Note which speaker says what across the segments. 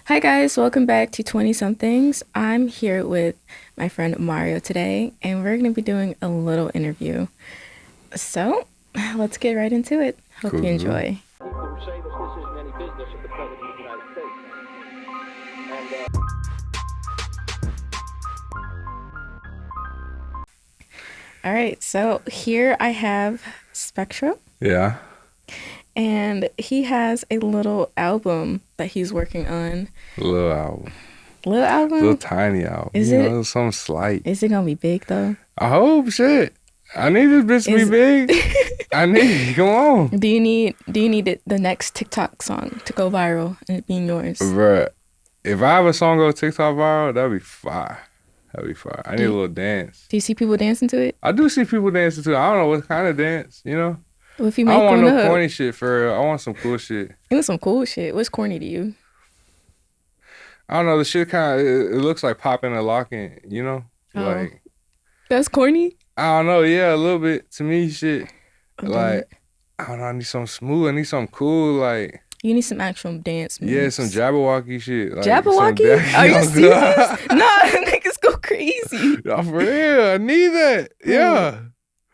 Speaker 1: Hi guys, welcome back to 20 somethings. I'm here with my friend Mario today, and we're going to be doing a little interview. So, let's get right into it. Hope you
Speaker 2: Cool.
Speaker 1: enjoy.
Speaker 3: People say that this isn't any business of the President of the United States. And
Speaker 1: All right, so here I have Spectro,
Speaker 2: Yeah.
Speaker 1: and he has a little album that he's working on.
Speaker 2: Little album.
Speaker 1: Little
Speaker 2: Little
Speaker 1: album?
Speaker 2: tiny album.
Speaker 1: Is it?
Speaker 2: Something slight.
Speaker 1: Is it gonna be big though?
Speaker 2: I hope shit. I need this bitch to be
Speaker 1: Is
Speaker 2: big. I need come on.
Speaker 1: do you need the next TikTok song to go viral and it being yours?
Speaker 2: Bruh. If I have a song go TikTok viral, that'd be fire. That'd be fire. I need a little dance.
Speaker 1: Do you see people dancing to it?
Speaker 2: I do see people dancing too. I don't know what kind of dance, you know?
Speaker 1: Well, if you
Speaker 2: I
Speaker 1: make
Speaker 2: don't want
Speaker 1: one
Speaker 2: no
Speaker 1: up,
Speaker 2: corny shit for real. I want some cool shit.
Speaker 1: it was some cool shit. What's corny to you?
Speaker 2: I don't know, the shit kinda it looks like popping and locking, you know?
Speaker 1: Oh.
Speaker 2: Like
Speaker 1: That's corny?
Speaker 2: I don't know, yeah, a little bit. To me, shit.
Speaker 1: Oh,
Speaker 2: Like, I don't know, I need something smooth. I need something cool. Like,
Speaker 1: you need some actual dance moves.
Speaker 2: yeah, some Jabberwocky shit. Like,
Speaker 1: Jabberwocky? Are you serious? Nah, niggas go crazy.
Speaker 2: No, for real. I need that. Yeah.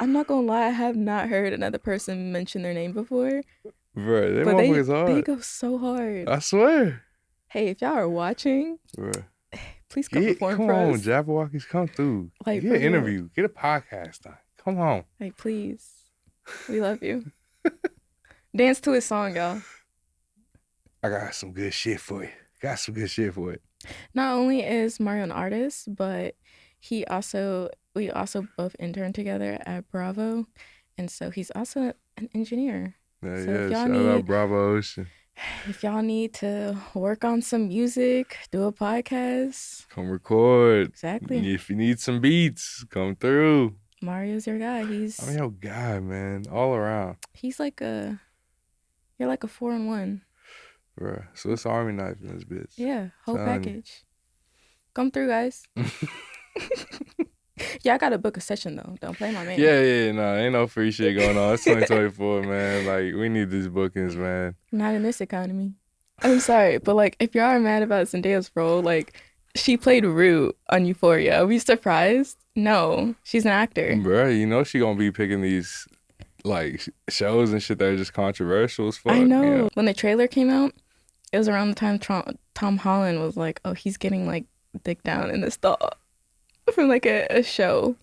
Speaker 1: I'm not gonna lie, I have not heard another person mention their name before.
Speaker 2: Bro, they
Speaker 1: But
Speaker 2: motherfuckers
Speaker 1: they
Speaker 2: hard.
Speaker 1: go so hard.
Speaker 2: I swear.
Speaker 1: Hey, if y'all are watching,
Speaker 2: Bro.
Speaker 1: please come perform
Speaker 2: Come
Speaker 1: for
Speaker 2: on,
Speaker 1: us.
Speaker 2: Jabberwockies, come through.
Speaker 1: Like,
Speaker 2: Get
Speaker 1: for
Speaker 2: an
Speaker 1: real.
Speaker 2: interview. Get a podcast done. Come on.
Speaker 1: Like, please. We love you. Dance to his song, y'all.
Speaker 2: I got some good shit for you. Got some good shit for it.
Speaker 1: Not only is Mario an artist, but we also both interned together at Bravo, and so he's also an engineer.
Speaker 2: Yeah,
Speaker 1: So
Speaker 2: yeah.
Speaker 1: if y'all
Speaker 2: Shout out
Speaker 1: need-
Speaker 2: Bravo Ocean.
Speaker 1: If y'all need to work on some music, do a podcast,
Speaker 2: Come record.
Speaker 1: exactly.
Speaker 2: If you need some beats, come through.
Speaker 1: Mario's your guy.
Speaker 2: I'm your guy, man. All around.
Speaker 1: He's like you're like a 4-in-1.
Speaker 2: Bruh. Swiss Army knife in this bitch.
Speaker 1: Yeah, whole
Speaker 2: Telling you.
Speaker 1: package. Come through, guys. Y'all gotta book a session though. Don't play my man.
Speaker 2: Yeah, nah, ain't no free shit going on. It's 2024, man. Like, we need these bookings, man.
Speaker 1: Not in this economy. I'm sorry, but like, if y'all are mad about Zendaya's role, like, she played Rue on Euphoria. Are we surprised? No, she's an actor.
Speaker 2: Bruh, you know she gonna be picking these, like, shows and shit that are just controversial as fuck.
Speaker 1: I know.
Speaker 2: You know?
Speaker 1: When the trailer came out, it was around the time Tom Holland was like, "Oh, he's getting like dick down in the stall from like a show,"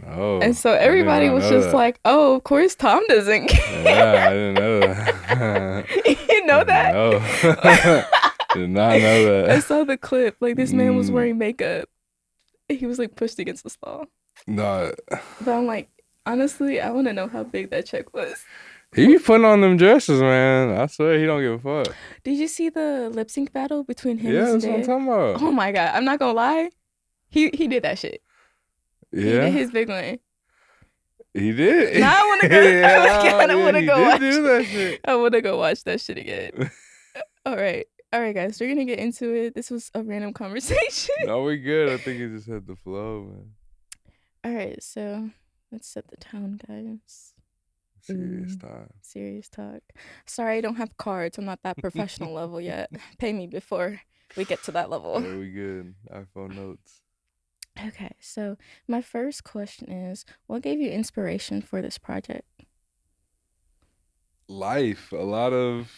Speaker 2: Oh,
Speaker 1: and so
Speaker 2: I did
Speaker 1: everybody
Speaker 2: not
Speaker 1: was
Speaker 2: know
Speaker 1: just
Speaker 2: that.
Speaker 1: like, "Oh, of course Tom doesn't care."
Speaker 2: Yeah, I didn't know that.
Speaker 1: You know that?
Speaker 2: No. Did not know
Speaker 1: I
Speaker 2: that.
Speaker 1: saw the clip. Like, this man was
Speaker 2: Mm.
Speaker 1: wearing makeup. He was like pushed against the stall.
Speaker 2: No.
Speaker 1: But I'm like, honestly, I want to know how big that check was.
Speaker 2: He be putting on them dresses, man. I swear he don't give a fuck.
Speaker 1: Did you see the lip sync battle between him
Speaker 2: Yeah,
Speaker 1: and
Speaker 2: that's what I'm
Speaker 1: Zendaya?
Speaker 2: talking about.
Speaker 1: Oh my god, I'm not gonna lie. He did that shit. He did
Speaker 2: Yeah,
Speaker 1: his big one.
Speaker 2: he did.
Speaker 1: Now I wanna go- I kinda wanna
Speaker 2: he
Speaker 1: go
Speaker 2: did
Speaker 1: watch
Speaker 2: do that shit.
Speaker 1: I want to go watch that shit again. All right, guys, we're gonna get into it. This was a random conversation.
Speaker 2: No, we good. I think he just had the flow, man.
Speaker 1: All right, so let's set the tone, guys.
Speaker 2: Serious time.
Speaker 1: Serious talk. Sorry, I don't have cards. I'm not that professional level yet. Pay me before we get to that level.
Speaker 2: Yeah, we good. iPhone notes.
Speaker 1: Okay, so my first question is, what gave you inspiration for this project?
Speaker 2: Life. A lot of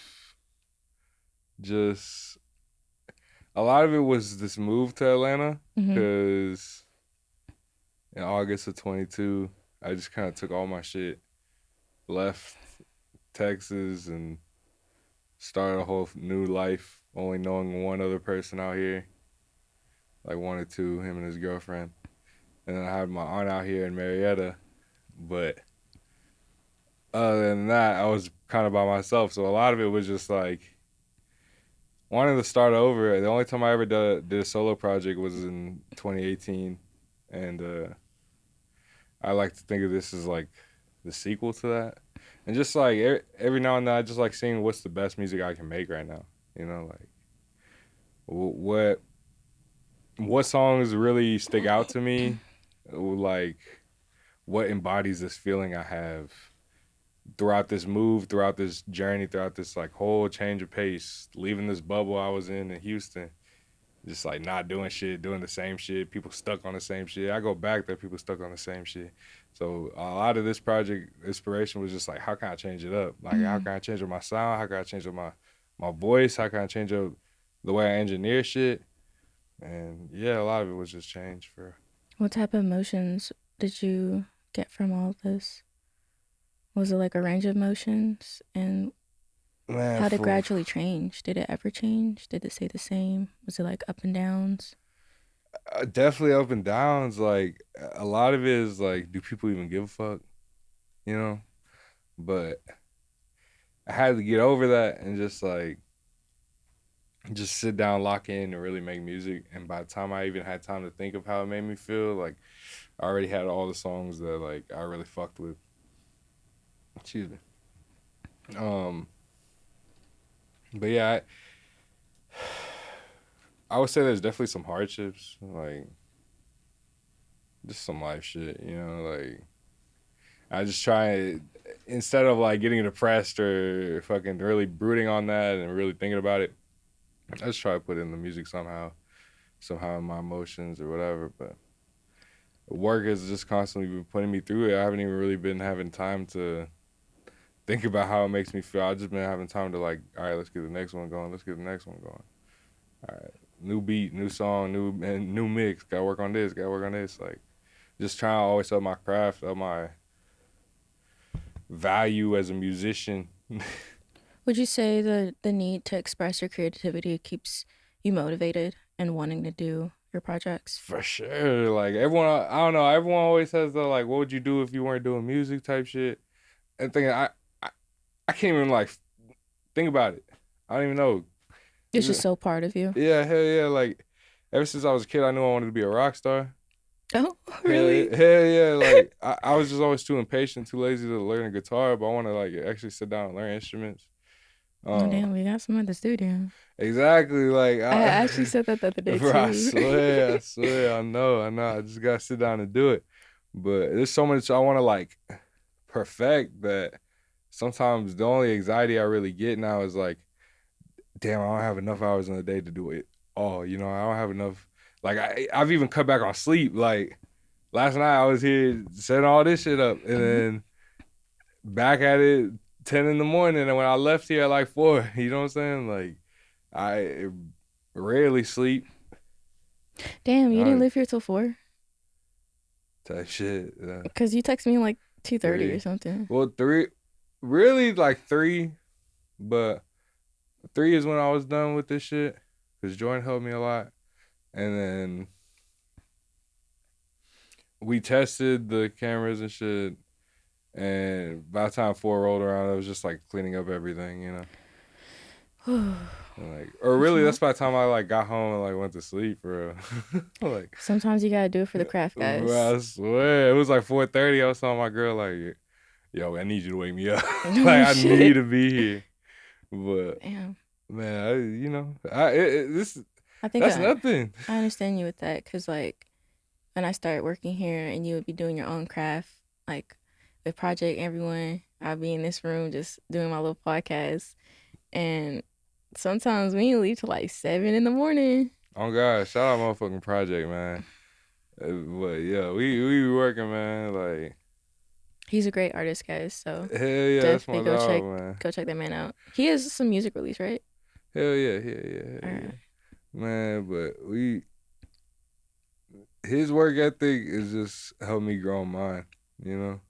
Speaker 2: it was this move to Atlanta
Speaker 1: Mhm.
Speaker 2: because in August of 22, I just kind of took all my shit, left Texas, and started a whole new life, only knowing one other person out here, like one or two, him and his girlfriend. And then I had my aunt out here in Marietta, but other than that, I was kind of by myself. So a lot of it was just like wanting to start over. The only time I ever did a solo project was in 2018, and I like to think of this as like the sequel to that. And just like every now and then, I just like seeing what's the best music I can make right now. You know, like what songs really stick out to me, like what embodies this feeling I have throughout this move, throughout this journey, throughout this like whole change of pace, leaving this bubble I was in Houston, just like not doing shit, doing the same shit. People stuck on the same shit. I go back there, people stuck on the same shit. So a lot of this project inspiration was just like, how can I change it up? Like, how can I change up my sound? How can I change up my voice? How can I change up the way I engineer shit? And yeah, a lot of it was just change for.
Speaker 1: What type of emotions did you get from all this? Was it like a range of emotions? And
Speaker 2: Man,
Speaker 1: how did it
Speaker 2: for
Speaker 1: gradually change? Did it ever change? Did it stay the same? Was it like up and downs?
Speaker 2: definitely up and downs. Like a lot of it is like, do people even give a fuck? You know. But I had to get over that and just like just sit down, lock in, and really make music. And by the time I even had time to think of how it made me feel, like I already had all the songs that like I really fucked with. Excuse me. Um, but yeah, I would say there's definitely some hardships, like just some life shit. You know, like I just try instead of like getting depressed or fucking really brooding on that and really thinking about it. I just try to put it in the music somehow in my emotions or whatever. But work has just constantly been putting me through it. I haven't even really been having time to think about how it makes me feel. I've just been having time to like, all right, let's get the next one going. Let's get the next one going. All right, new beat, new song, new mix. Got to work on this. Got to work on this. Like, just trying to always up my craft, up my value as a musician.
Speaker 1: Would you say the need to express your creativity keeps you motivated and wanting to do your projects?
Speaker 2: For sure. Like everyone, I don't know. Everyone always says the like, what would you do if you weren't doing music type shit. And thinking, I, I can't even like think about it. I don't even know.
Speaker 1: It's just so part of you.
Speaker 2: Yeah, hell yeah. Like ever since I was a kid, I knew I wanted to be a rock star.
Speaker 1: Oh,
Speaker 2: Hell,
Speaker 1: really?
Speaker 2: hell yeah. Like I was just always too impatient, too lazy to learn a guitar, but I want to like actually sit down and learn instruments.
Speaker 1: Oh,
Speaker 2: Uh,
Speaker 1: damn, we got some at the studio.
Speaker 2: exactly. Like
Speaker 1: I actually said that the other day
Speaker 2: bro,
Speaker 1: too.
Speaker 2: I swear, I know. I just gotta sit down and do it. But there's so much I want to like perfect that sometimes the only anxiety I really get now is like, damn, I don't have enough hours in the day to do it all. You know, I don't have enough. Like I've even cut back on sleep. Like last night I was here setting all this shit up, and then back at it 10 in the morning. And when I left here at like 4, you know what I'm saying? Like I rarely sleep.
Speaker 1: Damn, you didn't
Speaker 2: I
Speaker 1: live here till 4?
Speaker 2: type shit.
Speaker 1: Because you texted me like 2:30 or
Speaker 2: 3.
Speaker 1: something.
Speaker 2: Well, 3. Really like 3, but 3 is when I was done with this shit. Cause Jordan helped me a lot, and then we tested the cameras and shit. And by the time 4 rolled around, I was just like cleaning up everything, you know. And, like, or
Speaker 1: It's a
Speaker 2: really,
Speaker 1: lot.
Speaker 2: that's by the time I like got home and like went to sleep for real. Like,
Speaker 1: Sometimes you gotta do it for the craft,
Speaker 2: bro,
Speaker 1: guys.
Speaker 2: I swear it was like 4:30. I was telling my girl like, "Yo, I need you to wake me up.
Speaker 1: Oh
Speaker 2: Like, I need
Speaker 1: shit.
Speaker 2: to be here." But
Speaker 1: Damn.
Speaker 2: man, you know, this
Speaker 1: I think
Speaker 2: that's nothing.
Speaker 1: I understand you with that because like when I started working here and you would be doing your own craft, like with Project Everyone, I'd be in this room just doing my little podcast, and sometimes we leave till like 7 in the morning.
Speaker 2: Oh God, shout out motherfucking project, man. But yeah, we be working, man. Like
Speaker 1: He's a great artist, guys. So
Speaker 2: hell yeah, that's
Speaker 1: definitely
Speaker 2: my dog, man.
Speaker 1: go check that man out. He has some music release, right?
Speaker 2: Hell yeah, hell
Speaker 1: All
Speaker 2: yeah,
Speaker 1: right.
Speaker 2: man. But his work ethic is just helped me grow mine, you know.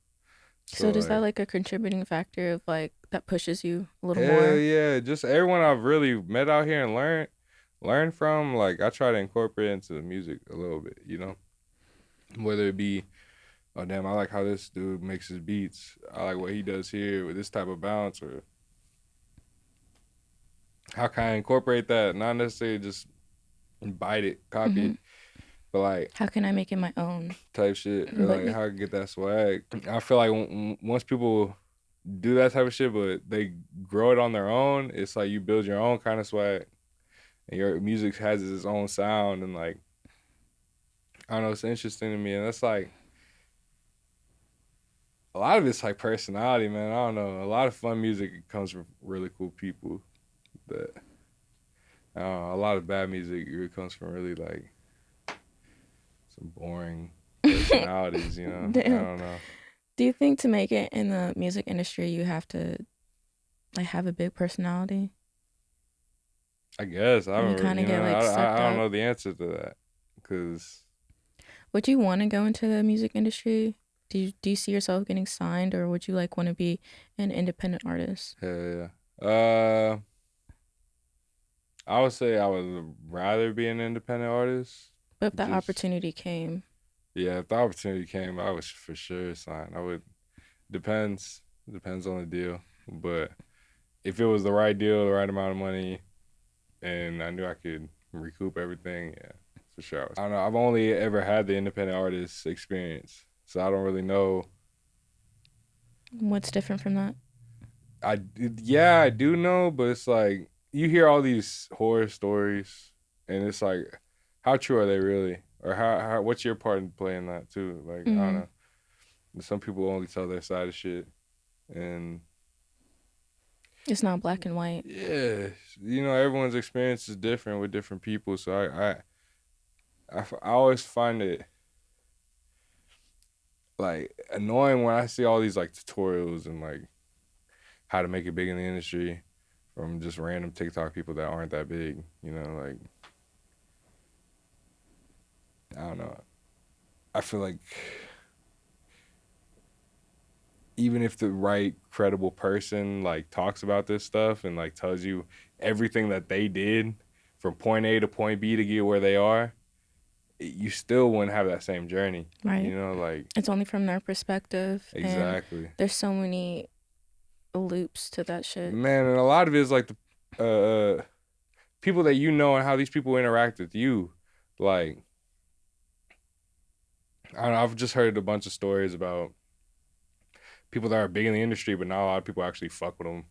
Speaker 1: So
Speaker 2: So
Speaker 1: does that
Speaker 2: like,
Speaker 1: like a contributing factor of like that pushes you a little
Speaker 2: hell
Speaker 1: more?
Speaker 2: yeah, just everyone I've really met out here and learned from, like I try to incorporate into the music a little bit, you know. Whether it be, oh damn, I like how this dude makes his beats. I like what he does here with this type of bounce, or how can I incorporate that? Not necessarily just bite it, copy
Speaker 1: Hmm.
Speaker 2: it, but like
Speaker 1: How can I make it my own?
Speaker 2: type shit, or
Speaker 1: But
Speaker 2: like how I get that swag. I feel like once people do that type of shit, but they grow it on their own, it's like you build your own kind of swag, and your music has its own sound, and like I don't know, it's interesting to me, and that's like a lot of it's like personality, man. I don't know, a lot of fun music comes from really cool people that A lot of bad music really comes from really like some boring personalities, you know. I
Speaker 1: Damn.
Speaker 2: don't know.
Speaker 1: Do you think to make it in the music industry, you have to like have a big personality?
Speaker 2: I guess I
Speaker 1: And you
Speaker 2: haven't,
Speaker 1: kind of
Speaker 2: you
Speaker 1: get
Speaker 2: know,
Speaker 1: like
Speaker 2: I
Speaker 1: sucked
Speaker 2: don't
Speaker 1: up.
Speaker 2: know the answer to that because
Speaker 1: Would you want to go into the music industry? Do you see yourself getting signed, or would you like want to be an independent artist?
Speaker 2: hell yeah. I would say I would rather be an independent artist.
Speaker 1: But if that
Speaker 2: Just
Speaker 1: opportunity came,
Speaker 2: yeah, if the opportunity came, I would for sure sign. I would. Depends on the deal, but if it was the right deal, the right amount of money, and I knew I could recoup everything, yeah, for sure. I don't know. I've only ever had the independent artist experience, so I don't really know.
Speaker 1: what's different from that?
Speaker 2: I yeah, I do know, but it's like you hear all these horror stories, and it's like, how true are they really, or how what's your part in playing that too? Like I don't
Speaker 1: Mm,
Speaker 2: know. Some people only tell their side of shit, and
Speaker 1: it's not black and white.
Speaker 2: yeah, you know, everyone's experience is different with different people. So I always find it like annoying when I see all these like tutorials and like how to make it big in the industry from just random TikTok people that aren't that big. You know, like I don't know. I feel like even if the right credible person like talks about this stuff and like tells you everything that they did from point A to point B to get where they are, you still wouldn't have that same journey.
Speaker 1: Right.
Speaker 2: You know, like
Speaker 1: It's only from their perspective, and
Speaker 2: exactly.
Speaker 1: there's so many loops to that shit.
Speaker 2: Man, and a lot of it is like the people that you know and how these people interact with you. Like, I don't know, I've just heard a bunch of stories about people that are big in the industry, but not a lot of people actually fuck with them.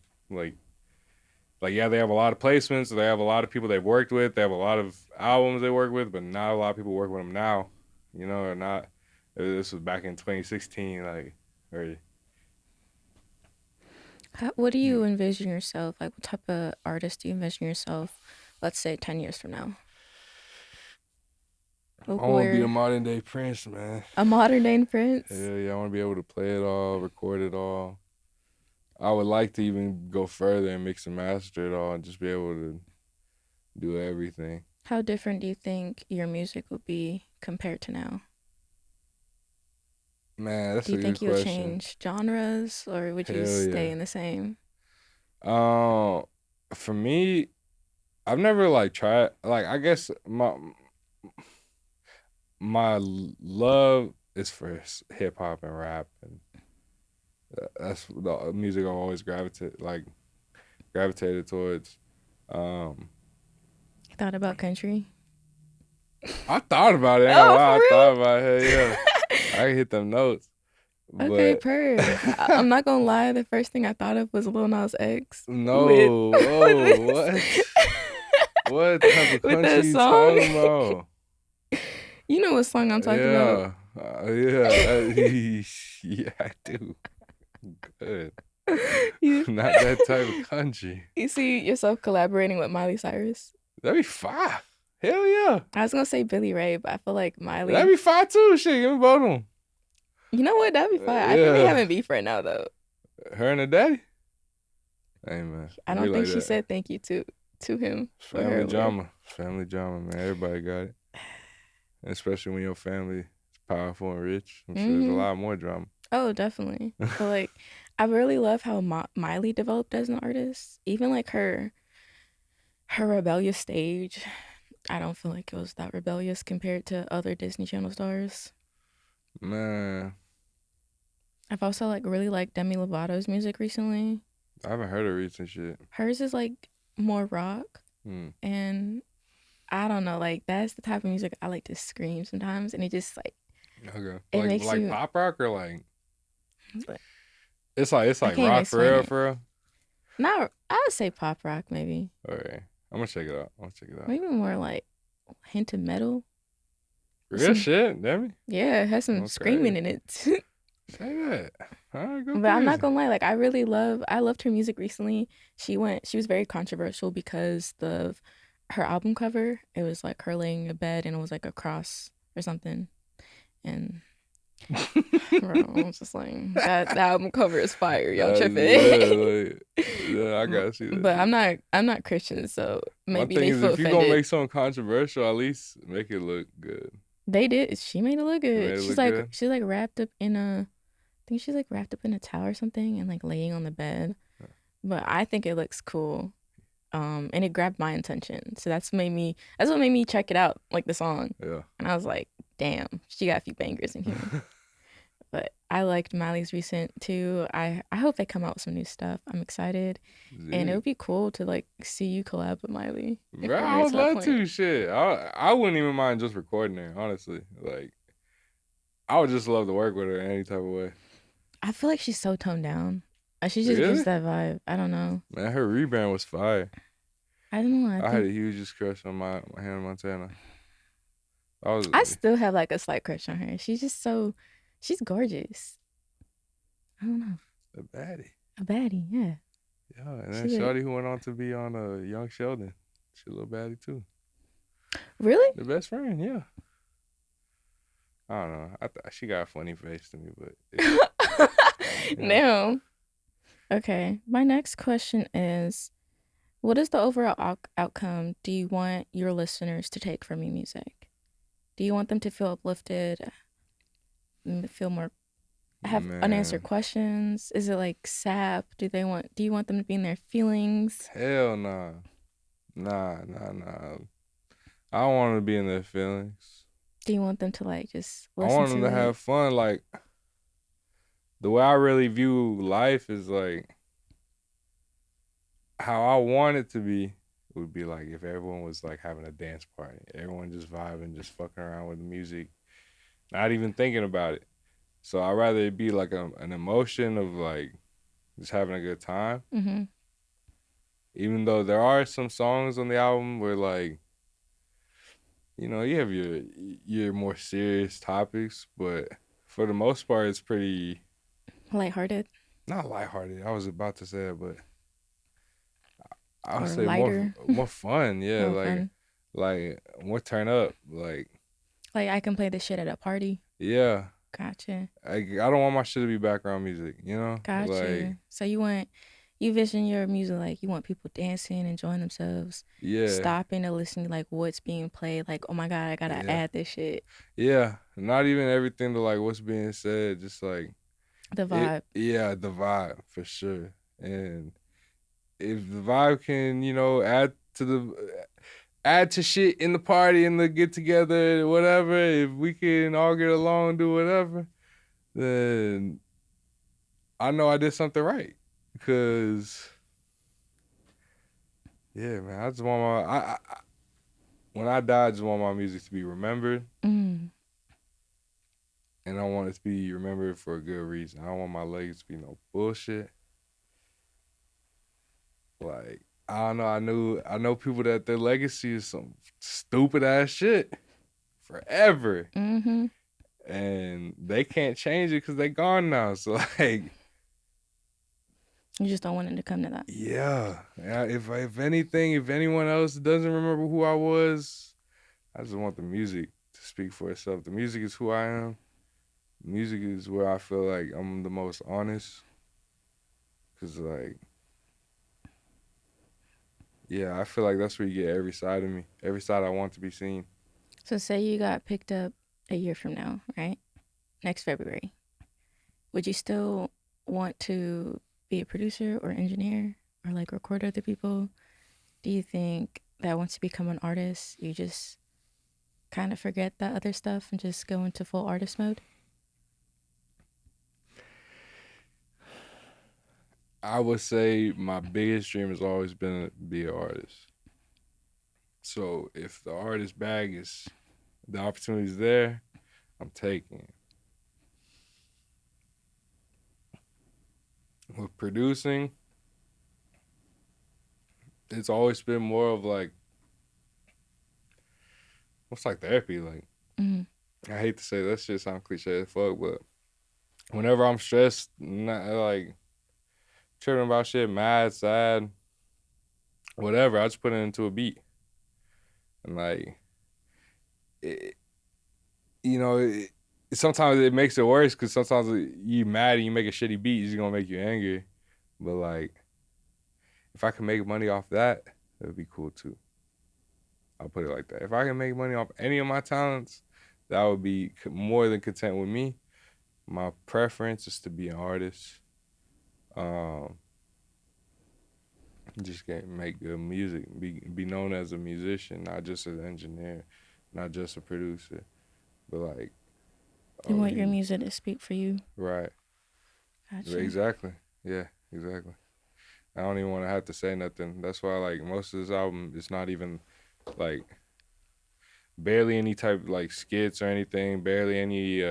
Speaker 2: Like, yeah, they have a lot of placements. They have a lot of people they've worked with. They have a lot of albums they work with, but not a lot of people work with them now. You know, or not. This was back in 2016, like, or
Speaker 1: What do you envision yourself? Like, what type of artist do you envision yourself, let's say 10 years from now?
Speaker 2: I want to be a
Speaker 1: Where
Speaker 2: modern day Prince, man.
Speaker 1: a modern day Prince?
Speaker 2: Hell yeah, I want to be able to play it all, record it all. I would like to even go further and mix and master it all and just be able to do everything.
Speaker 1: How different do you think your music would be compared to now?
Speaker 2: Man, that's
Speaker 1: Do you
Speaker 2: a good
Speaker 1: think you'll
Speaker 2: question.
Speaker 1: change genres, or would you
Speaker 2: Hell
Speaker 1: stay
Speaker 2: yeah.
Speaker 1: in the same?
Speaker 2: Um, for me, I've never like tried. Like, I guess my love is for hip hop and rap, and that's the music I've always gravitated towards. Um,
Speaker 1: You thought about country?
Speaker 2: I thought about it. Ain't gonna
Speaker 1: Oh,
Speaker 2: lie, I thought
Speaker 1: for
Speaker 2: about it. Hell yeah,
Speaker 1: real?
Speaker 2: I can hit them notes,
Speaker 1: Okay,
Speaker 2: but
Speaker 1: I'm not gonna lie. The first thing I thought of was Lil Nas X with
Speaker 2: no.
Speaker 1: with
Speaker 2: Oh, what? What type of
Speaker 1: with
Speaker 2: country
Speaker 1: that
Speaker 2: you
Speaker 1: song.
Speaker 2: talking about?
Speaker 1: You know what song I'm talking about?
Speaker 2: Yeah, yeah, yeah. I do. Good.
Speaker 1: You
Speaker 2: Not that type of country.
Speaker 1: you see yourself collaborating with Miley Cyrus?
Speaker 2: That'd be fire. Hell yeah.
Speaker 1: I was gonna say Billy Ray, but I feel like
Speaker 2: That'd
Speaker 1: Miley.
Speaker 2: be fire too. Shit, give me both of them.
Speaker 1: You know what? That'd be fine. I think they
Speaker 2: Yeah.
Speaker 1: having beef right now though.
Speaker 2: Her and her daddy. Hey man,
Speaker 1: I
Speaker 2: it be
Speaker 1: don't think
Speaker 2: like
Speaker 1: she
Speaker 2: that.
Speaker 1: said thank you to him for her
Speaker 2: Family
Speaker 1: award.
Speaker 2: drama. Family drama, man. Everybody got it. Especially when your family is powerful and rich. I'm sure there's a
Speaker 1: Hmm.
Speaker 2: lot more drama.
Speaker 1: Oh, definitely. But like, I really love how Miley developed as an artist. Even like her rebellious stage. I don't feel like it was that rebellious compared to other Disney Channel stars.
Speaker 2: Man,
Speaker 1: I've also like really liked Demi Lovato's music recently.
Speaker 2: I haven't heard of recent shit.
Speaker 1: Hers is like more rock,
Speaker 2: Hmm.
Speaker 1: and I don't know, like that's the type of music I like to scream sometimes, and it just like
Speaker 2: Okay.
Speaker 1: it makes
Speaker 2: Like
Speaker 1: you.
Speaker 2: pop rock or like
Speaker 1: But
Speaker 2: it's
Speaker 1: I
Speaker 2: like
Speaker 1: can't even
Speaker 2: rock
Speaker 1: explain it.
Speaker 2: for real.
Speaker 1: Not, I would say pop rock maybe,
Speaker 2: Okay. I'm gonna check it out. I'm gonna check it out.
Speaker 1: maybe more like hint of metal.
Speaker 2: Real
Speaker 1: Some
Speaker 2: shit, Demi.
Speaker 1: yeah, it has some
Speaker 2: Okay.
Speaker 1: screaming in it.
Speaker 2: Say that. All right, go
Speaker 1: But I'm not
Speaker 2: crazy.
Speaker 1: gonna lie, like I loved her music recently. She was very controversial because of her album cover. It was like her laying in bed and it was like a cross or something. And bro, I was just like, that the album cover is fire. Y'all
Speaker 2: That's
Speaker 1: tripping.
Speaker 2: like, yeah, I gotta see that
Speaker 1: But
Speaker 2: shit.
Speaker 1: I'm not Christian, so
Speaker 2: My
Speaker 1: maybe
Speaker 2: thing
Speaker 1: they
Speaker 2: is,
Speaker 1: feel
Speaker 2: if you gonna
Speaker 1: offended.
Speaker 2: make something controversial, at least make it look good.
Speaker 1: They did. She made it look
Speaker 2: You made
Speaker 1: good.
Speaker 2: it look good.
Speaker 1: She's like wrapped up in a. I think she's like wrapped up in a towel or something and like laying on the bed. But I think it looks cool. And it grabbed my attention. So that's what made me check it out, like the song.
Speaker 2: Yeah.
Speaker 1: And I was like, damn, she got a few bangers in here. But I liked Miley's recent too. I hope they come out with some new stuff. I'm excited. And it would be cool to like see you collab with Miley. If
Speaker 2: Bro,
Speaker 1: we're
Speaker 2: I
Speaker 1: right
Speaker 2: would
Speaker 1: to that
Speaker 2: love
Speaker 1: point.
Speaker 2: to. Shit, I wouldn't even mind just recording her. Honestly, like I would just love to work with her in any type of way.
Speaker 1: I feel like she's so toned down. She just gives
Speaker 2: Really?
Speaker 1: that vibe. I don't know.
Speaker 2: Man, her rebound was fire.
Speaker 1: I don't know.
Speaker 2: I had a hugest crush on my Hannah Montana.
Speaker 1: I still have like a slight crush on her. She's gorgeous. I don't know.
Speaker 2: a baddie.
Speaker 1: A baddie, yeah.
Speaker 2: Yeah, and then Shawty who went on to be on Young Sheldon. She a little baddie too.
Speaker 1: Really?
Speaker 2: The best friend, yeah. I don't know. She got a funny face to me, but
Speaker 1: No. Okay. My next question is, what is the overall outcome do you want your listeners to take from your music? Do you want them to feel uplifted, feel more, have unanswered questions? Is it like sap? Do you want them to be in their feelings?
Speaker 2: Hell nah. Nah. I don't want them to be in their feelings.
Speaker 1: Do you want them to like just listen
Speaker 2: I want them to have fun. Like, the way I really view life is like, how I want it to be would be like if everyone was like having a dance party. Everyone just vibing, just fucking around with the music, not even thinking about it. So I'd rather it be like an emotion of like just having a good time.
Speaker 1: Mm-hmm.
Speaker 2: Even though there are some songs on the album where like, you have your more serious topics, but for the most part it's pretty
Speaker 1: lighthearted.
Speaker 2: Not lighthearted. I was about to say that, but I would
Speaker 1: Or
Speaker 2: say
Speaker 1: lighter.
Speaker 2: more fun. Yeah,
Speaker 1: More fun.
Speaker 2: like more turn up. Like
Speaker 1: I can play this shit at a party.
Speaker 2: Yeah.
Speaker 1: Gotcha.
Speaker 2: I don't want my shit to be background music,
Speaker 1: Gotcha.
Speaker 2: Like,
Speaker 1: so you vision your music like you want people dancing, enjoying themselves.
Speaker 2: Yeah.
Speaker 1: Stopping to listen to like what's being played. Like, oh my God, I gotta add this shit.
Speaker 2: Yeah. Not even everything to like what's being said, just like
Speaker 1: the vibe.
Speaker 2: The vibe for sure. And if the vibe can, add to shit in the party and the get together, whatever, if we can all get along, do whatever, then I know I did something right. Because, yeah, man, I just want when I die, I just want my music to be remembered.
Speaker 1: Mm.
Speaker 2: And I want it to be remembered for a good reason. I don't want my legacy to be no bullshit. Like, I don't know. I know people that their legacy is some stupid ass shit forever.
Speaker 1: Mm-hmm.
Speaker 2: And they can't change it because they gone now. So like,
Speaker 1: you just don't want it to come to that.
Speaker 2: Yeah. If anything, if anyone else doesn't remember who I was, I just want the music to speak for itself. The music is who I am. The music is where I feel like I'm the most honest. Cause like, yeah, I feel like that's where you get every side of me, every side I want to be seen.
Speaker 1: So say you got picked up a year from now, right? Next February. Would you still want to be a producer or engineer or like record other people? Do you think that once you become an artist, you just kind of forget that other stuff and just go into full artist mode?
Speaker 2: I would say my biggest dream has always been to be an artist. So if the artist bag is, the opportunity's there, I'm taking it. With producing, it's always been more of like, what's like therapy? Like, I hate to say that shit sound cliche as fuck, but whenever I'm stressed, not like tripping about shit, mad, sad, whatever, I just put it into a beat. And like, it, you know, sometimes it makes it worse because sometimes you mad and you make a shitty beat, it's gonna make you angry. But like, if I can make money off that, it would be cool too. I'll put it like that. If I can make money off any of my talents, that would be more than content with me. My preference is to be an artist. Um, just make good music. Be known as a musician, not just as an engineer, not just a producer, but like,
Speaker 1: You
Speaker 2: oh,
Speaker 1: want your music to speak for you.
Speaker 2: right.
Speaker 1: Gotcha.
Speaker 2: Exactly. Yeah, exactly. I don't even want to have to say nothing. That's why like most of this album is not even like barely any type of like skits or anything, barely any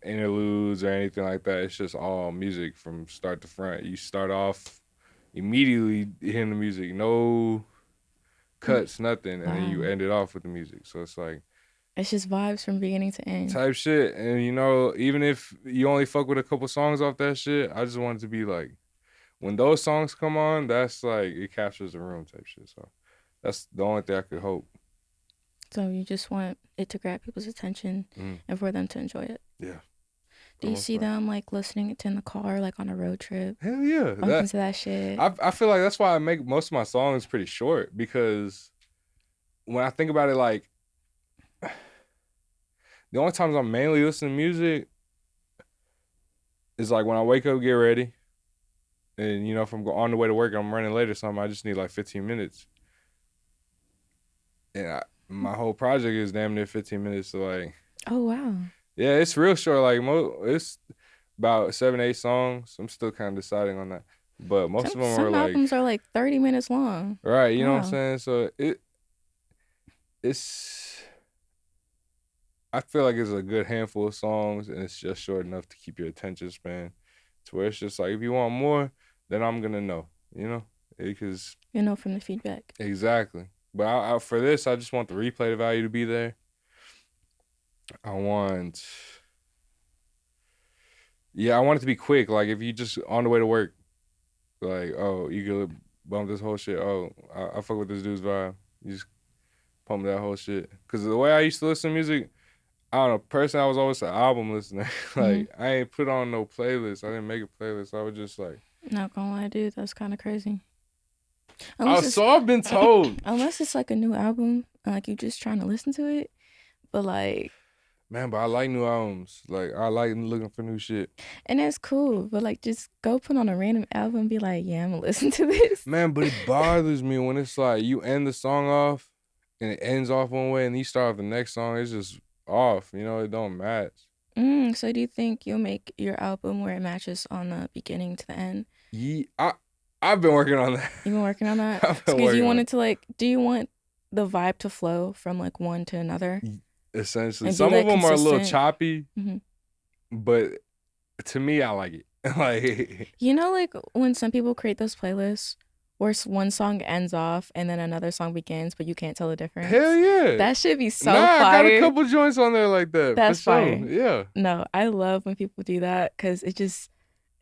Speaker 2: interludes or anything like that. It's just all music from start to front. You start off immediately hearing the music, no cuts, nothing, and then you
Speaker 1: Wow.
Speaker 2: end it off with the music. So it's like
Speaker 1: It's just vibes from beginning to end.
Speaker 2: type shit. And you know, even if you only fuck with a couple songs off that shit, I just want it to be like when those songs come on, that's like it captures the room type shit. So that's the only thing I could hope.
Speaker 1: So you just want it to grab people's attention and for them to enjoy it.
Speaker 2: Yeah.
Speaker 1: Do you see them like listening it in the car, like on a road trip?
Speaker 2: Hell yeah.
Speaker 1: Bumping to that shit.
Speaker 2: I feel like that's why I make most of my songs pretty short, because when I think about it, like the only times I'm mainly listening to music is like when I wake up, get ready, and you know, if I'm on the way to work and I'm running late or something, I just need like 15 minutes. And my whole project is damn near 15 minutes. So like,
Speaker 1: Oh wow.
Speaker 2: yeah, it's real short. Like it's about 7, 8 songs. I'm still kind of deciding on that, but most of them are
Speaker 1: Some
Speaker 2: like
Speaker 1: albums are like 30 minutes long.
Speaker 2: right. You know what I'm
Speaker 1: Wow.
Speaker 2: saying? So it's. I feel like it's a good handful of songs, and it's just short enough to keep your attention span, to where it's just like if you want more, then I'm gonna know, you know, because
Speaker 1: You know, from the feedback.
Speaker 2: exactly. But I for this, I just want the replay value to be there. I want, I want it to be quick. Like if you just on the way to work, like oh you could bump this whole shit. Oh I fuck with this dude's vibe. You just pump that whole shit. Cause the way I used to listen to music, I don't know. Personally, I was always an album listener. Like I ain't put on no playlist. I didn't make a playlist. I was just like,
Speaker 1: Not gonna lie, dude, that's kind of crazy.
Speaker 2: so I've been told.
Speaker 1: Unless it's like a new album, like you just trying to listen to it, but like,
Speaker 2: Man, but I like new albums. Like I like looking for new shit.
Speaker 1: and that's cool. But like, just go put on a random album and be like, yeah, I'm gonna listen to this.
Speaker 2: Man, but it bothers me when it's like you end the song off and it ends off one way and you start off the next song. It's just off. You know, it don't match.
Speaker 1: So do you think you'll make your album where it matches on the beginning to the end?
Speaker 2: Yeah, I've been working on that.
Speaker 1: You've been working on that?
Speaker 2: I've been
Speaker 1: Because
Speaker 2: working
Speaker 1: you
Speaker 2: on
Speaker 1: want it to like, do you want the vibe to flow from like one to another?
Speaker 2: essentially.
Speaker 1: And be,
Speaker 2: Some
Speaker 1: like,
Speaker 2: of them are a little
Speaker 1: consistent?
Speaker 2: choppy,
Speaker 1: Mhm.
Speaker 2: but to me, I like it. Like
Speaker 1: You know, like when some people create those playlists where one song ends off and then another song begins, but you can't tell the difference.
Speaker 2: hell yeah.
Speaker 1: That should be so
Speaker 2: I got a
Speaker 1: fire.
Speaker 2: couple joints on there like that.
Speaker 1: That's
Speaker 2: for sure.
Speaker 1: fire.
Speaker 2: Yeah.
Speaker 1: No, I love when people do that because it's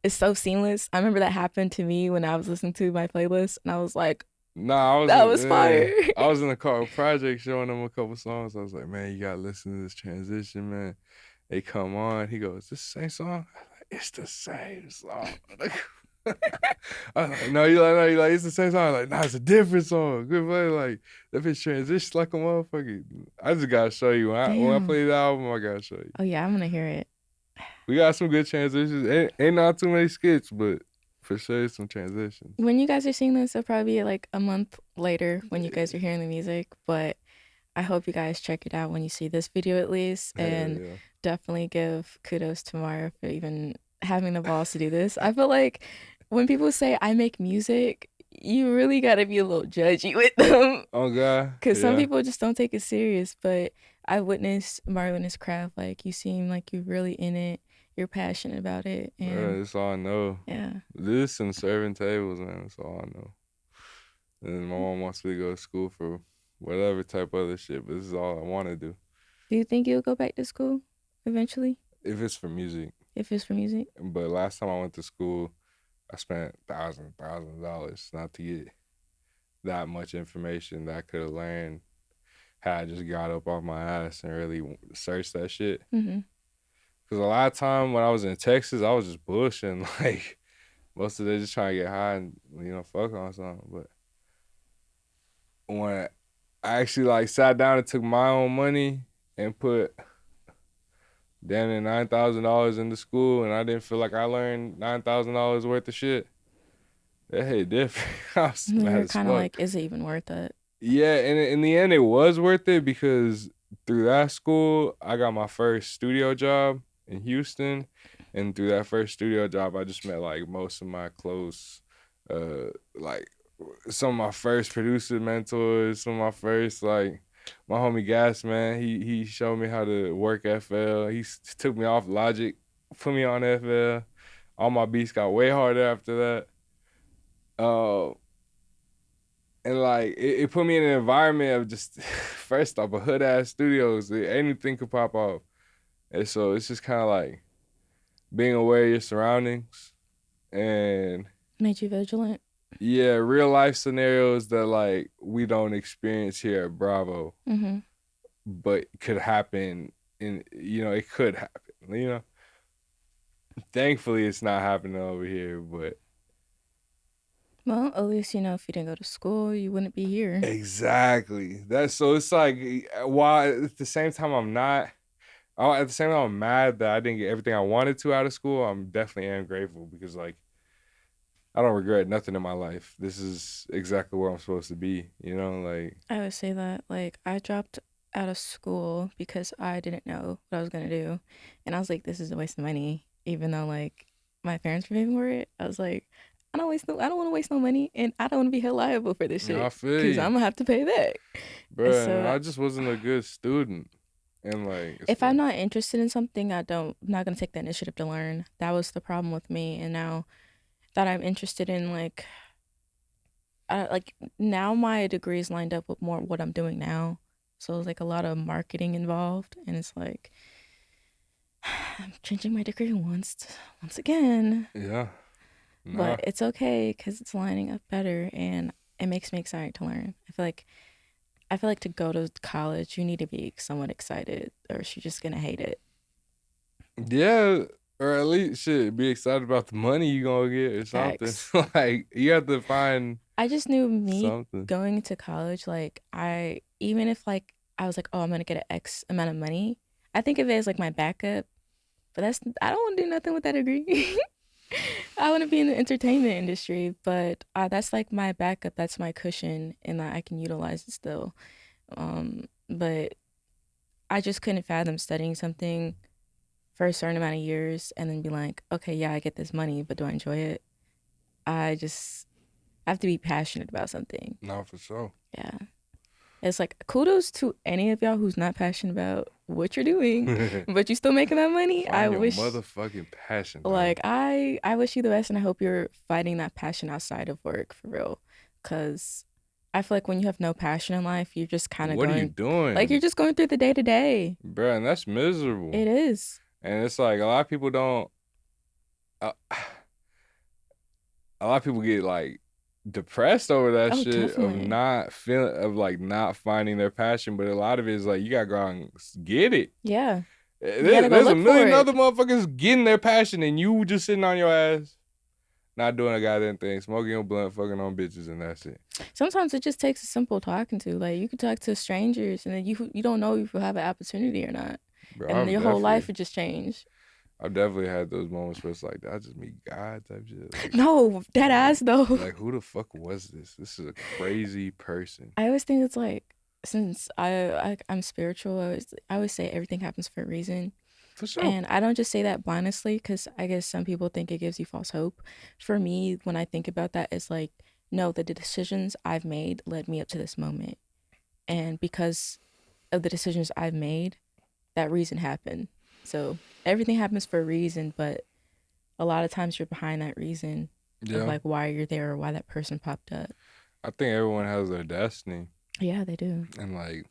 Speaker 1: so seamless. I remember that happened to me when I was listening to my playlist and I was like,
Speaker 2: Nah,
Speaker 1: that was fire.
Speaker 2: I was in the car with Project showing them a couple songs. I was like, man, you gotta listen to this transition, man. They come on. He goes, this the same song? I'm like, it's the same song. I was like, no, you like, it's the same song. I'm like, nah, it's a different song. Good play. Like, that bitch transitions like a motherfucker. I just gotta show you. When I
Speaker 1: Damn.
Speaker 2: play the album, I gotta show you.
Speaker 1: Oh yeah, I'm gonna hear it.
Speaker 2: We got some good transitions. Ain't not too many skits, but for sure some transitions.
Speaker 1: When you guys are seeing this, it'll probably be like a month later when you guys are hearing the music. But I hope you guys check it out when you see this video at least. And definitely give kudos to Mara for even having the balls to do this. I feel like when people say I make music, you really gotta be a little judgy with them.
Speaker 2: Oh God.
Speaker 1: Because some people just don't take it serious. But I witnessed Mario in his craft. Like you seem like you're really in it. You're passionate about it. And
Speaker 2: that's all I know.
Speaker 1: yeah.
Speaker 2: This and serving tables, man. That's all I know. And my mom wants me to go to school for whatever type of other shit, but this is all I want to do.
Speaker 1: Do you think you'll go back to school eventually?
Speaker 2: If it's for music.
Speaker 1: If it's for music?
Speaker 2: But last time I went to school, I spent thousands of dollars not to get that much information that I could have learned had I just got up off my ass and really searched that shit.
Speaker 1: Mm-hmm.
Speaker 2: Because a lot of time when I was in Texas, I was just bullshitting. Like, most of it just trying to get high and, fuck on something. But when I actually, like, sat down and took my own money and put damn near $9,000 into school, and I didn't feel like I learned $9,000 worth of shit, that hit different. I was mad
Speaker 1: You're
Speaker 2: as
Speaker 1: kind of
Speaker 2: fuck.
Speaker 1: like, is it even worth it?
Speaker 2: Yeah, and in the end, it was worth it because through that school, I got my first studio job in Houston, and through that first studio job, I just met like most of my close, like some of my first producer mentors, some of my first like my homie Gas man. He showed me how to work FL. Took me off Logic, put me on FL. All my beats got way harder after that. And like it put me in an environment of just first off a hood ass studios. Anything could pop off. And so it's just kinda like being aware of your surroundings and
Speaker 1: Made you vigilant.
Speaker 2: yeah, real life scenarios that like we don't experience here at Bravo,
Speaker 1: Mm-hmm.
Speaker 2: but could happen it could happen. Thankfully it's not happening over here, but
Speaker 1: Well, at least, if you didn't go to school, you wouldn't be here.
Speaker 2: exactly. That's so it's like while at the same time at the same time I'm mad that I didn't get everything I wanted to out of school, I'm definitely am grateful because like I don't regret nothing in my life. This is exactly where I'm supposed to be, like
Speaker 1: I would say that, like, I dropped out of school because I didn't know what I was going to do. And I was like, this is a waste of money. Even though, like, my parents were paying for it, I was like, I don't want to waste no money. And I don't want to be held liable for this
Speaker 2: I
Speaker 1: shit
Speaker 2: feel
Speaker 1: because
Speaker 2: you.
Speaker 1: I'm going to have to pay back. And
Speaker 2: Bruh, and
Speaker 1: so
Speaker 2: I just wasn't a good student. And like it's
Speaker 1: if I'm
Speaker 2: like,
Speaker 1: not interested in something, I'm not going to take the initiative to learn. That was the problem with me. And now that I'm interested in, like now my degree is lined up with more what I'm doing now. So it's like a lot of marketing involved, and it's like I'm changing my degree once again,
Speaker 2: yeah. Nah.
Speaker 1: but it's okay because it's lining up better, and it makes me excited to learn. I feel like to go to college, you need to be somewhat excited, or you're just gonna hate it.
Speaker 2: Yeah, or at least shit, be excited about the money you gonna get or something.
Speaker 1: Facts.
Speaker 2: Like you have to find
Speaker 1: I just knew me
Speaker 2: something.
Speaker 1: going to college, like even if like I was like, oh, I'm gonna get an X amount of money. I think of it as like my backup. But I don't want to do nothing with that degree. I want to be in the entertainment industry, but that's like my backup. That's my cushion, and I can utilize it still. But I just couldn't fathom studying something for a certain amount of years and then be like, okay, yeah, I get this money, but do I enjoy it? I just have to be passionate about something.
Speaker 2: No, for sure.
Speaker 1: Yeah. It's like kudos to any of y'all who's not passionate about what you're doing, but you still making that money. I
Speaker 2: Find your
Speaker 1: wish
Speaker 2: motherfucking passion, man.
Speaker 1: like I wish you the best, and I hope you're fighting that passion outside of work for real. Cause I feel like when you have no passion in life, you're just kind of
Speaker 2: What are you
Speaker 1: going like
Speaker 2: doing?
Speaker 1: you're just going through the day to day.
Speaker 2: Bruh, and that's miserable.
Speaker 1: It is.
Speaker 2: And it's like a lot of people don't uh, a lot of people get like depressed over that
Speaker 1: Oh,
Speaker 2: shit of
Speaker 1: definitely.
Speaker 2: not finding their passion, but a lot of it is like you gotta go out and get it.
Speaker 1: Yeah. You gotta go
Speaker 2: There's a
Speaker 1: look for
Speaker 2: million
Speaker 1: it.
Speaker 2: other motherfuckers getting their passion and you just sitting on your ass, not doing a goddamn thing, smoking your blunt, fucking on bitches, and that's it.
Speaker 1: Sometimes it just takes a simple talking to. Like you could talk to strangers, and then you don't know if you have an opportunity or not,
Speaker 2: Bro,
Speaker 1: and your whole life would just change.
Speaker 2: I've definitely had those moments where it's like, did I just meet God type shit? Like,
Speaker 1: No, that ass though.
Speaker 2: like, who the fuck was this? This is a crazy person.
Speaker 1: I always think it's like since I'm spiritual, I always say everything happens for a reason.
Speaker 2: For sure.
Speaker 1: And I don't just say that blindly because I guess some people think it gives you false hope. For me, when I think about that, it's like, no, the decisions I've made led me up to this moment. And because of the decisions I've made, that reason happened. So everything happens for a reason, but a lot of times you're behind that reason of
Speaker 2: Yeah.
Speaker 1: like why you're there or why that person popped up.
Speaker 2: I think everyone has their destiny.
Speaker 1: Yeah, they do.
Speaker 2: And like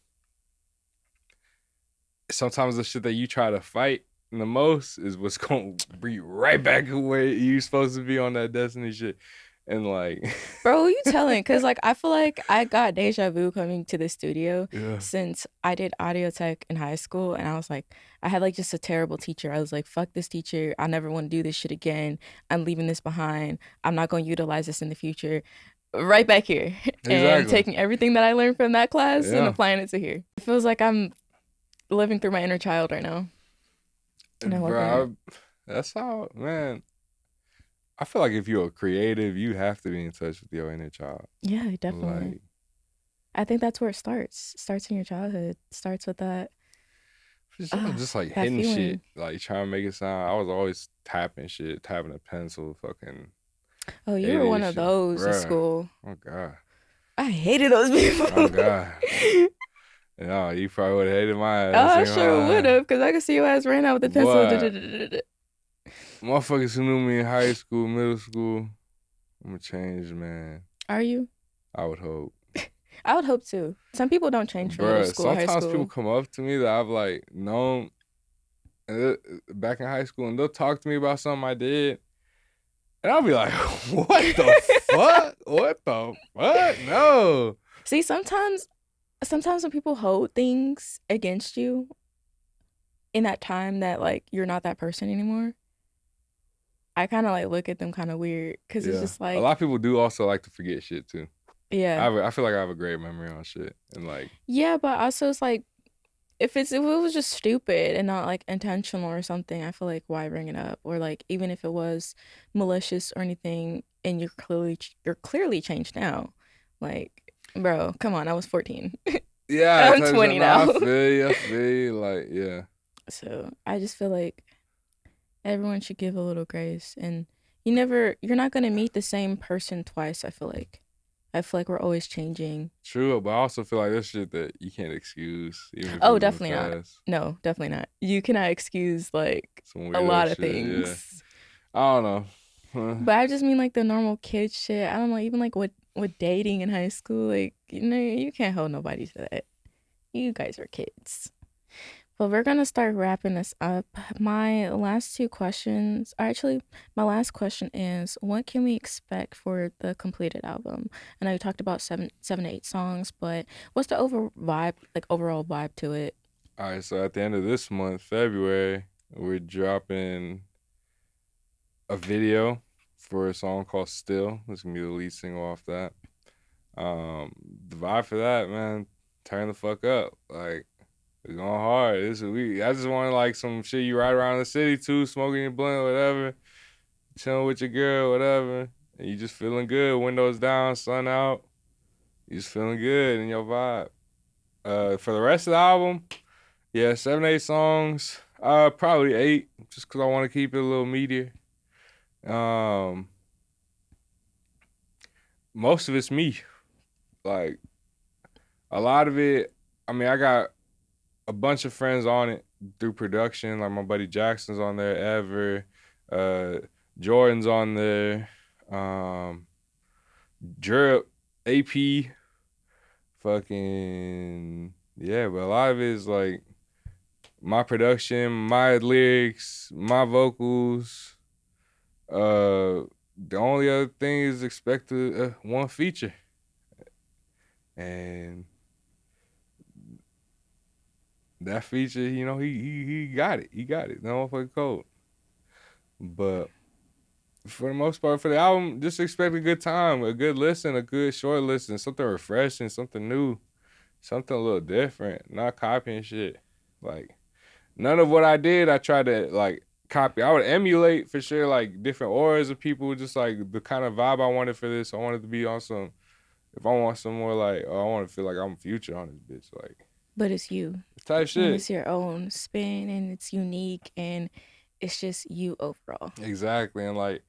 Speaker 2: sometimes the shit that you try to fight the most is what's gonna bring you right back where you supposed to be on that destiny shit. And like,
Speaker 1: Bro, who you telling? Because, like, I feel like I got deja vu coming to the studio
Speaker 2: yeah,
Speaker 1: since I did audio tech in high school. And I was like, I had, like, just a terrible teacher. I was like, fuck this teacher. I never want to do this shit again. I'm leaving this behind. I'm not going to utilize this in the future. Right back here. And
Speaker 2: exactly.
Speaker 1: taking everything that I learned from that class and
Speaker 2: Yeah,
Speaker 1: applying it to here. It feels like I'm living through my inner child right now. And I'm loving it.
Speaker 2: bro. That's how, man. I feel like if you're a creative, you have to be in touch with your inner child.
Speaker 1: Yeah, definitely.
Speaker 2: Like,
Speaker 1: I think that's where it starts. It starts in your childhood. It starts with that.
Speaker 2: just like
Speaker 1: That
Speaker 2: hitting shit,
Speaker 1: feeling.
Speaker 2: like trying to make it sound. I was always tapping shit, tapping a pencil, fucking
Speaker 1: Oh, you were one
Speaker 2: 80s
Speaker 1: of
Speaker 2: shit,
Speaker 1: those at
Speaker 2: bruh.
Speaker 1: school.
Speaker 2: Oh god,
Speaker 1: I hated those people.
Speaker 2: oh god. No, you probably would have hated my
Speaker 1: Oh,
Speaker 2: ass.
Speaker 1: I
Speaker 2: Ain't gonna
Speaker 1: sure would
Speaker 2: lie.
Speaker 1: have, because I could see your ass ran out with the pencil.
Speaker 2: Boy, motherfuckers who knew me in high school, middle school, I'm a changed man.
Speaker 1: Are you?
Speaker 2: I would hope.
Speaker 1: I would hope too. Some people don't change from middle
Speaker 2: Bruh,
Speaker 1: school, high
Speaker 2: sometimes people
Speaker 1: school.
Speaker 2: come up to me that I've like known back in high school, and they'll talk to me about something I did, and I'll be like, "What the fuck? What the fuck? No."
Speaker 1: See, sometimes when people hold things against you in that time that like you're not that person anymore, I kind of like look at them kind of weird because it's
Speaker 2: Yeah,
Speaker 1: just
Speaker 2: a lot
Speaker 1: like,
Speaker 2: of people do also like to forget shit too.
Speaker 1: yeah,
Speaker 2: I feel like I have a great memory on shit, and like,
Speaker 1: yeah, but also it's like if it was just stupid and not like intentional or something, I feel like why bring it up? Or like even if it was malicious or anything, and you're clearly changed now, like bro, come on, I was 14.
Speaker 2: yeah,
Speaker 1: I'm
Speaker 2: type shit.
Speaker 1: 20
Speaker 2: Nah,
Speaker 1: now.
Speaker 2: I feel you, like, yeah,
Speaker 1: So I just feel like everyone should give a little grace, and you're not gonna meet the same person twice. I feel like we're always changing.
Speaker 2: true. But I also feel like there's shit that you can't excuse, even if it
Speaker 1: Oh,
Speaker 2: was in the
Speaker 1: definitely not.
Speaker 2: past.
Speaker 1: No, definitely not. You cannot excuse like
Speaker 2: Some
Speaker 1: a
Speaker 2: weirdo
Speaker 1: lot of
Speaker 2: shit. Yeah,
Speaker 1: things.
Speaker 2: I don't know.
Speaker 1: But I just mean like the normal kid shit. I don't know, even like with dating in high school, like you can't hold nobody to that. You guys are kids. But we're gonna start wrapping this up. My last two questions, or actually, my last question is, what can we expect for the completed album? I know you talked about seven to eight songs, but what's the overall vibe to it?
Speaker 2: All right, so at the end of this month, February, we're dropping a video for a song called Still. It's gonna be the lead single off that. The vibe for that, man, turn the fuck up. Like, we're going hard. I just want like some shit you ride around the city too, smoking your blunt, whatever, chilling with your girl, whatever. And you just feeling good, windows down, sun out. You just feeling good in your vibe. For the rest of the album, yeah, 7, 8 songs. Probably 8, just cause I want to keep it a little meatier. Um, most of it's me. Like a lot of it. I mean, I got a bunch of friends on it through production. Like my buddy Jackson's on there, Ever, Jordan's on there, Drip, AP, fucking yeah. But a lot of it is like my production, my lyrics, my vocals. The only other thing is expect one feature, and that feature, he got it. He got it. No motherfucking cold. But for the most part, for the album, just expect a good time, a good listen, a good short listen, something refreshing, something new, something a little different. Not copying shit. Like none of what I did, I tried to like copy. I would emulate for sure, like different auras of people, just like the kind of vibe I wanted for this. I wanted to be on some. If I want some more like, oh, I want to feel like I'm Future on this bitch, like
Speaker 1: But it's you,
Speaker 2: type
Speaker 1: and
Speaker 2: shit.
Speaker 1: it's your own spin, and it's unique, and it's just you overall.
Speaker 2: Exactly, and like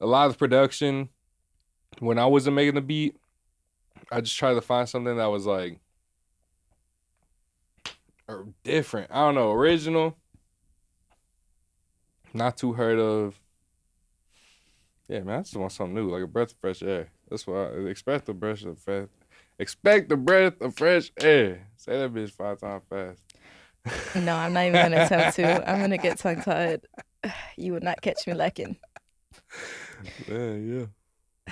Speaker 2: a lot of production. When I wasn't making the beat, I just tried to find something that was like different. I don't know, original, not too heard of. Yeah, man, I just want something new, like a breath of fresh air. That's why I expect the breath of fresh. Expect the breath of fresh air. Say that bitch 5 times fast.
Speaker 1: No, I'm not even gonna attempt to. I'm gonna get tongue tied. You would not catch me lacking.
Speaker 2: Man, yeah.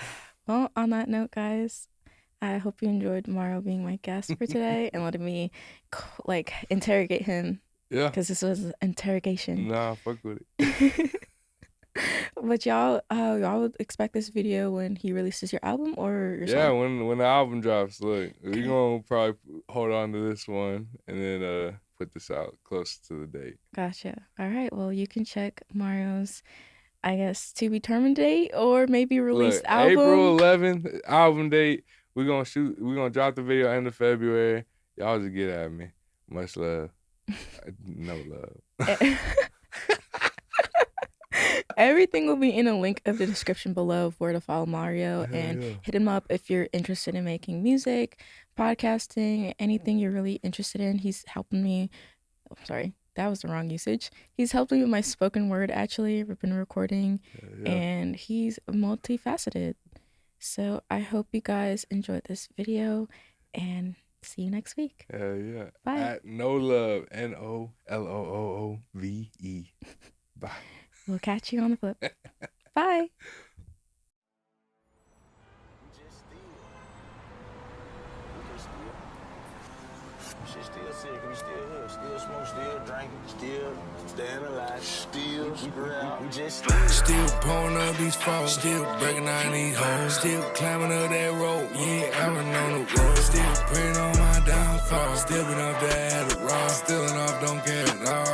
Speaker 1: Well, on that note, guys, I hope you enjoyed Mario being my guest for today and letting me like interrogate him
Speaker 2: Yeah.
Speaker 1: because this was an interrogation.
Speaker 2: Nah, fuck with it.
Speaker 1: But y'all would expect this video when he releases your album or your
Speaker 2: Yeah,
Speaker 1: song?
Speaker 2: when the album drops, look, we gonna probably hold on to this one and then put this out close to the date.
Speaker 1: Gotcha. All right. Well, you can check Mario's, I guess, to be determined date or maybe released
Speaker 2: Look,
Speaker 1: album.
Speaker 2: April 11th, album date. We're gonna drop the video end of February. Y'all just get at me. Much love. No love.
Speaker 1: Everything will be in a link of the description below of where to follow Mario and
Speaker 2: yeah.
Speaker 1: hit him up if you're interested in making music, podcasting, anything you're really interested in. He's helping me. Oh, sorry, that was the wrong usage. He's helping me with my spoken word, actually. We've been recording, and he's multifaceted. So I hope you guys enjoyed this video and see you next week.
Speaker 2: Hell yeah.
Speaker 1: Bye.
Speaker 2: At No Love, NOLOOVE. Bye.
Speaker 1: We'll catch you on the flip. Bye.
Speaker 4: Shit still sick, we still here, still smoke, still drinking, still staying alive, still scrap, we just
Speaker 5: still pulling up these phones, still breaking down these hoes, still climbing up that road, yeah, I been on the road, still praying on my downfall, still been up there at the rock, still enough, don't care at all.